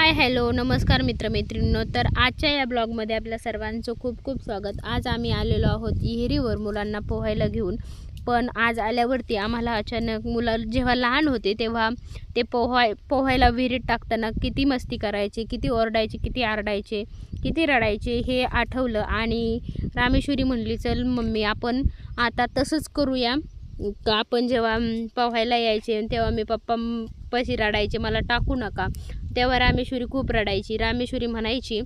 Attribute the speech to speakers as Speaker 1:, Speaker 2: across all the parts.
Speaker 1: Hi hello नमस्कार मित्रमैत्रिणींनो। तर आजच्या या ब्लॉगमध्ये आपल्या सर्वांचं खूप खूप स्वागत। आज आम्ही आलेलो आहोत विहिरीवर मुलांना पोहायला घेऊन। पण आज आल्यावरती आम्हाला अचानक मुलं जेव्हा लहान होते तेव्हा ते पोहायला विहिरीत टाकताना किती मस्ती करायचे, किती ओरडायचे, किती आरडायचे, किती रडायचे हे आठवलं आणि रामेश्वरी म्हणली चल मम्मी आपण आता तसंच करूया। आपण जेव्हा पोहायला यायचे तेव्हा मी पप्पापाशी रडायचे मला टाकू नका, तेव्हा रामेश्वरी खूप रडायची। रामेश्वरी म्हणायची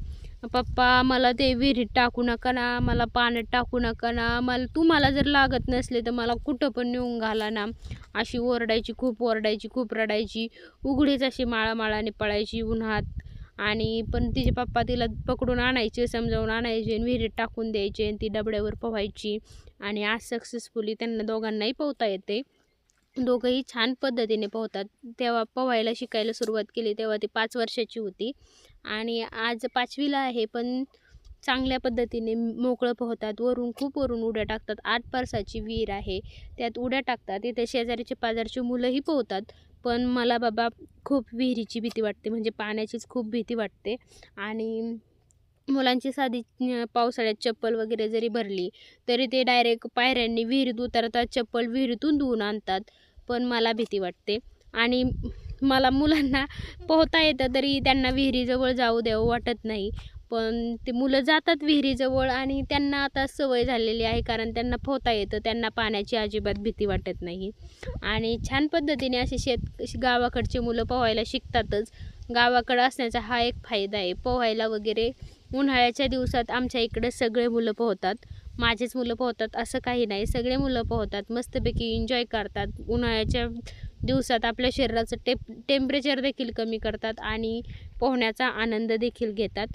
Speaker 1: पप्पा मला ते विहिरीत टाकू नका ना, मला पाण्यात टाकू नका ना, मला जर लागत नसले तर मला कुठं पण नेऊन घाला ना, अशी ओरडायची, खूप ओरडायची, खूप रडायची। उघडीच अशी माळामाळाने पळायची उन्हात। आणि पण तिचे पप्पा तिला पकडून आणायचे, समजावून आणायचे आणि विहिरीत टाकून द्यायचे आणि ती डबड्यावर पोहायची। आणि आज सक्सेसफुली त्यांना दोघांनाही पोहता येते, दोघंही छान पद्धतीने पोहतात। तेव्हा पोहायला शिकायला सुरुवात केली तेव्हा ती 5 वर्षाची होती आणि आज 5वीला आहे, पण चांगल्या पद्धतीने मोकळं पोहतात। खूप वरून उड्या टाकतात। 8 परसाची विहीर आहे, त्यात उड्या टाकतात। इथे शेजारीचे पाजारची मुलंही पोहतात, पण मला बाबा खूप विहिरीची भीती वाटते, म्हणजे पाण्याचीच खूप भीती वाटते। आणि मुलांची साधी पावसाळ्यात चप्पल वगैरे जरी भरली तरी ते डायरेक्ट पायऱ्यांनी विहिरीत उतरतात, चप्पल विहिरीतून धुवून आणतात, पण मला भीती वाटते। आणि मला मुलांना पोहता येतं तरी त्यांना विहिरीजवळ जाऊ द्यावं वाटत नाही, पण ते मुलं जातात विहिरीजवळ आणि त्यांना आता सवय झालेली आहे, कारण त्यांना पोहता येतं, त्यांना पाण्याची अजिबात भीती वाटत नाही। आणि छान पद्धतीने असे गावाकडचे मुलं पोहायला शिकतातच। गावाकडं असण्याचा हा एक फायदा आहे। पोहायला वगैरे उन्हाळ्याच्या दिवसात आमच्या इकडे सगळे मुलं पोहतात, माझेच मुलं पोहतात असं काही नाही, सगळे मुलं पोहतात, मस्तपैकी एन्जॉय करतात। उन्हाळ्याच्या दिवसात आपल्या शरीराचं टेम्परेचर देखील कमी करतात आणि पोहण्याचा आनंद देखील घेतात।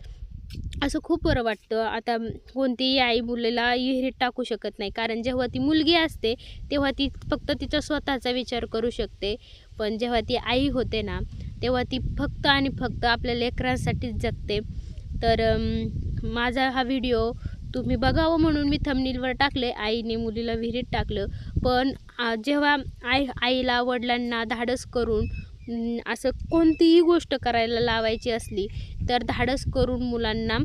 Speaker 1: असं खूप बरं वाटतं। आता कोणतीही आई मुलीला विहिरीत टाकू शकत नाही, कारण जेव्हा ती मुलगी असते तेव्हा ती फक्त तिचा स्वतःचा विचार करू शकते, पण जेव्हा ती आई होते ना तेव्हा ती फक्त आणि फक्त आपल्या लेकरांसाठीच जगते। तर माझा हा व्हिडिओ तुम्ही बघावं म्हणून मी थंबनेलवर टाकले, आईने मुलीला विहिरीत टाकलं। पण जेव्हा आईला वडिलांना धाडस करून असं कोणतीही गोष्ट करायला लावायची असली तर धाडस करून मुलांना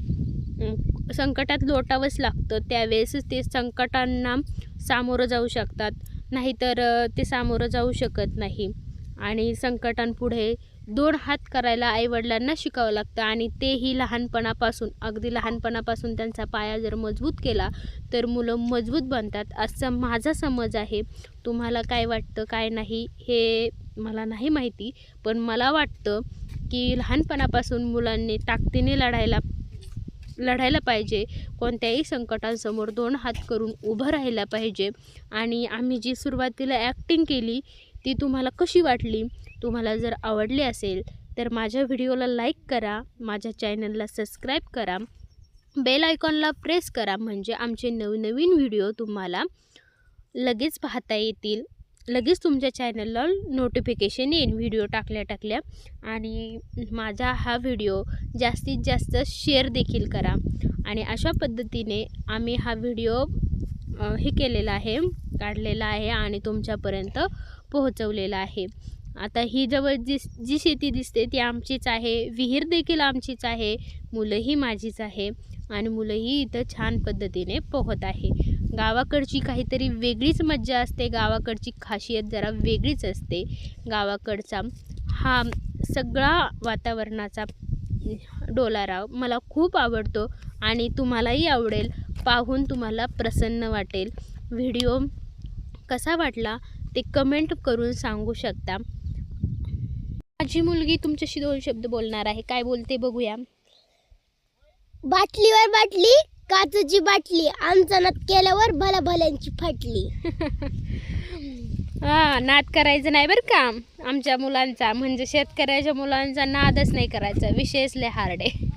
Speaker 1: संकटात लोटावंच लागतं, त्यावेळेसच ते संकटांना सामोरं जाऊ शकतात, नाहीतर ते सामोरं जाऊ शकत नाही। आणि संकटांपुढे 2 हात करायला आईवडिलांना शिकावं लागतं, आणि तेही लहानपणापासून, अगदी लहानपणापासून त्यांचा पाया जर मजबूत केला तर मुलं मजबूत बनतात, असं माझा समज आहे। तुम्हाला काय वाटतं काय नाही हे मला नाही माहिती, पण मला वाटतं की लहानपणापासून मुलांनी ताकदीने लढायला पाहिजे, कोणत्याही संकटांसमोर 2 हात करून उभं राहायला पाहिजे। आणि आम्ही जी सुरुवातीला ॲक्टिंग केली ती तुम्हाला कशी वाटली? तुम्हाला जर आवडली असेल तर माझ्या व्हिडिओला लाईक करा, माझ्या चॅनलला सबस्क्राईब करा, बेल आयकॉनला प्रेस करा, म्हणजे आमचे नवनवीन व्हिडिओ तुम्हाला लगेच पाहता येतील, लगेच तुमच्या चॅनलला नोटिफिकेशन येईल व्हिडिओ टाकल्या। आणि माझा हा व्हिडिओ जास्तीत जास्त शेअर देखील करा। आणि अशा पद्धतीने आम्ही हा व्हिडिओ केलेला आहे, काढलेला आहे आणि तुमच्यापर्यंत पोहोचवलेला आहे। आता ही जवळ जी शेती दिसते ती आमचीच आहे, विहीर देखील आमचीच आहे, मुलंही माझीच आहे आणि मुलंही इथं छान पद्धतीने पोहत आहे। गावाकडची काहीतरी वेगळीच मज्जा असते, गावाकडची खासियत जरा वेगळीच असते। गावाकडचा हा सगळा वातावरणाचा डोलारा मला खूप आवडतो आणि तुम्हालाही आवडेल, पाहून तुम्हाला प्रसन्न वाटेल। व्हिडिओ कसा वाटला ते कमेंट करून सांगू शकता। माझी मुलगी तुमच्याशी 2 शब्द बोलणार आहे, काय बोलते बघूया।
Speaker 2: बाटलीवर बाटली, काचेची बाटली, आमचा नाद केल्यावर भल्याभल्यांची फाटली।
Speaker 1: नाद करायचं नाही बरं का आमच्या मुलांचा, म्हणजे शेतकऱ्याच्या मुलांचा नादच नाही करायचा, विषयच लय हार्ड आहे।